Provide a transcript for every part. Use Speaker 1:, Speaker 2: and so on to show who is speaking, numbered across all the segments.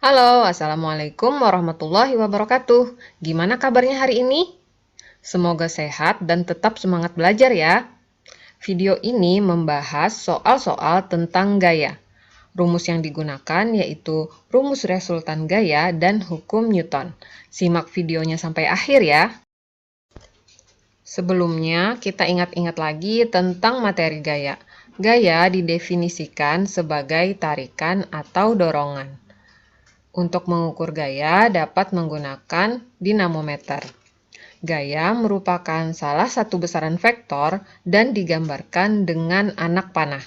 Speaker 1: Halo, Assalamualaikum warahmatullahi wabarakatuh. Gimana kabarnya hari ini? Semoga sehat dan tetap semangat belajar ya. Video ini membahas soal-soal tentang gaya. Rumus yang digunakan yaitu rumus resultan gaya dan hukum Newton. Simak videonya sampai akhir ya. Sebelumnya, kita ingat-ingat lagi tentang materi gaya. Gaya didefinisikan sebagai tarikan atau dorongan. Untuk mengukur gaya dapat menggunakan dinamometer. Gaya merupakan salah satu besaran vektor dan digambarkan dengan anak panah.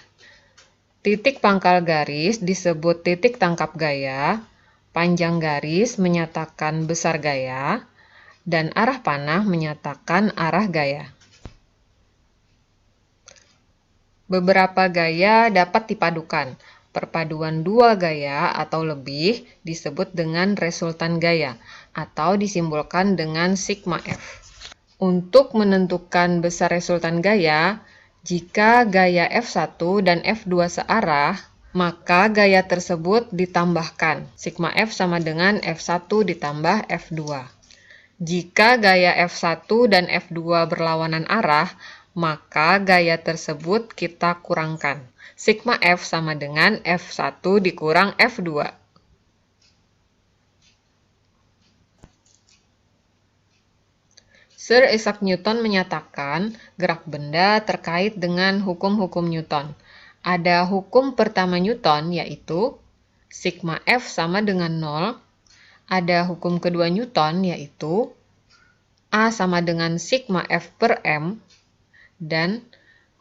Speaker 1: Titik pangkal garis disebut titik tangkap gaya, panjang garis menyatakan besar gaya, dan arah panah menyatakan arah gaya. Beberapa gaya dapat dipadukan. Perpaduan dua gaya atau lebih disebut dengan resultan gaya atau disimbolkan dengan sigma F. Untuk menentukan besar resultan gaya, jika gaya F1 dan F2 searah, maka gaya tersebut ditambahkan. Sigma F sama dengan F1 ditambah F2. Jika gaya F1 dan F2 berlawanan arah, maka gaya tersebut kita kurangkan. Sigma F sama dengan F1 dikurang F2. Sir Isaac Newton menyatakan gerak benda terkait dengan hukum-hukum Newton. Ada hukum pertama Newton yaitu sigma F sama dengan 0. Ada hukum kedua Newton yaitu A sama dengan sigma F per M. Dan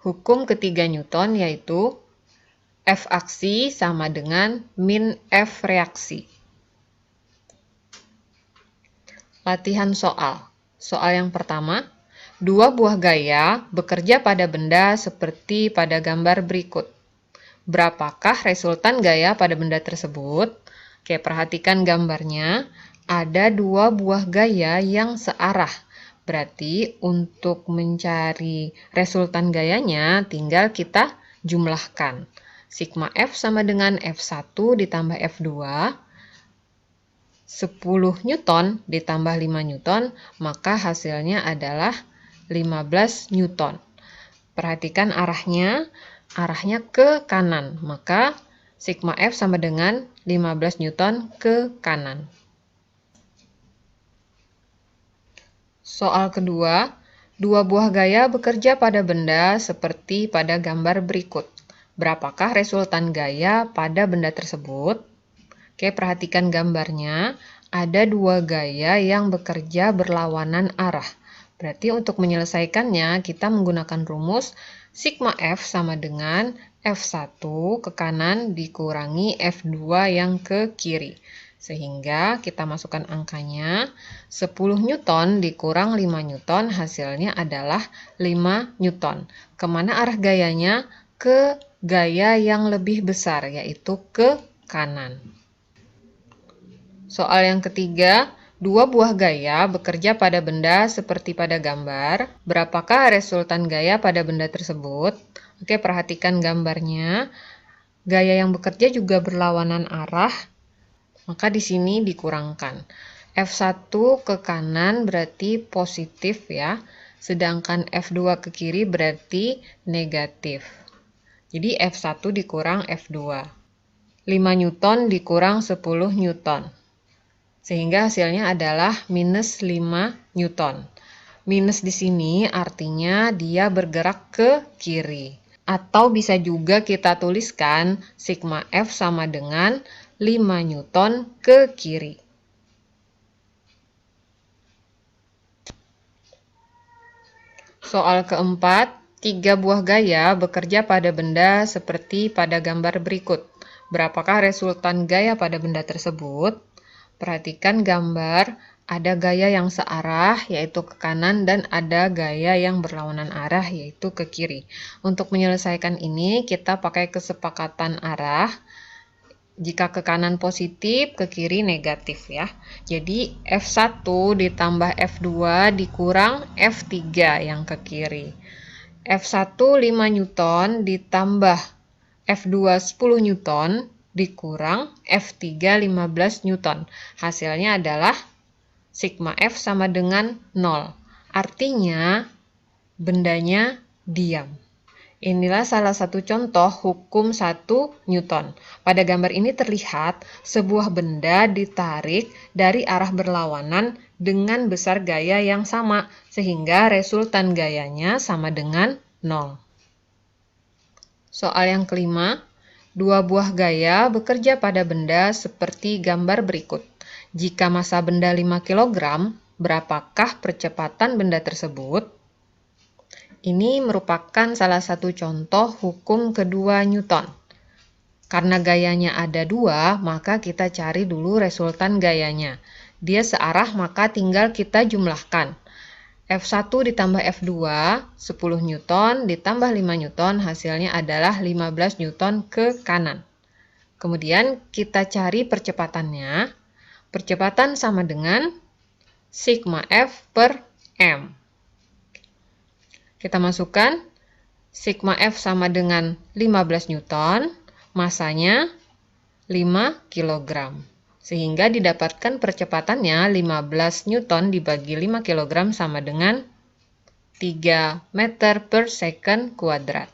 Speaker 1: hukum ketiga Newton yaitu F aksi sama dengan min F reaksi. Latihan soal. Soal yang pertama, dua buah gaya bekerja pada benda seperti pada gambar berikut. Berapakah resultan gaya pada benda tersebut? Oke, perhatikan gambarnya. Ada dua buah gaya yang searah. Berarti untuk mencari resultan gayanya tinggal kita jumlahkan. Sigma F sama dengan F1 ditambah F2. 10 Newton ditambah 5 Newton, maka hasilnya adalah 15 Newton. Perhatikan arahnya ke kanan, maka sigma F sama dengan 15 Newton ke kanan. Soal kedua, dua buah gaya bekerja pada benda seperti pada gambar berikut. Berapakah resultan gaya pada benda tersebut? Oke, perhatikan gambarnya. Ada dua gaya yang bekerja berlawanan arah. Berarti untuk menyelesaikannya, kita menggunakan rumus sigma F sama dengan F1 ke kanan dikurangi F2 yang ke kiri. Sehingga kita masukkan angkanya, 10 Newton dikurang 5 Newton, hasilnya adalah 5 Newton. Kemana arah gayanya? Ke gaya yang lebih besar, yaitu ke kanan. Soal yang ketiga, dua buah gaya bekerja pada benda seperti pada gambar. Berapakah resultan gaya pada benda tersebut? Oke, perhatikan gambarnya. Gaya yang bekerja juga berlawanan arah, maka di sini dikurangkan. F1 ke kanan berarti positif ya, sedangkan F2 ke kiri berarti negatif. Jadi F1 dikurang F2. 5 Newton dikurang 10 Newton. Sehingga hasilnya adalah minus 5 Newton. Minus di sini artinya dia bergerak ke kiri. Atau bisa juga kita tuliskan sigma F sama dengan 5 Newton ke kiri. Soal keempat, 3 buah gaya bekerja pada benda seperti pada gambar berikut. Berapakah resultan gaya pada benda tersebut? Perhatikan gambar, ada gaya yang searah yaitu ke kanan dan ada gaya yang berlawanan arah yaitu ke kiri. Untuk menyelesaikan ini kita pakai kesepakatan arah. Jika ke kanan positif, ke kiri negatif ya. Jadi F1 ditambah F2 dikurang F3 yang ke kiri. F1 5 Newton ditambah F2 10 Newton dikurang F3 15 Newton. Hasilnya adalah sigma F sama dengan 0. Artinya bendanya diam. Inilah salah satu contoh hukum 1 Newton. Pada gambar ini terlihat sebuah benda ditarik dari arah berlawanan dengan besar gaya yang sama, sehingga resultan gayanya sama dengan 0. Soal yang kelima, dua buah gaya bekerja pada benda seperti gambar berikut. Jika massa benda 5 kg, berapakah percepatan benda tersebut? Ini merupakan salah satu contoh hukum kedua Newton. Karena gayanya ada dua, maka kita cari dulu resultan gayanya. Dia searah, maka tinggal kita jumlahkan. F1 ditambah F2, 10 Newton ditambah 5 Newton, hasilnya adalah 15 Newton ke kanan. Kemudian kita cari percepatannya. Percepatan sama dengan sigma F per M. Kita masukkan sigma F sama dengan 15 Newton, massanya 5 kg. Sehingga didapatkan percepatannya 15 Newton dibagi 5 kg sama dengan 3 meter per second kuadrat.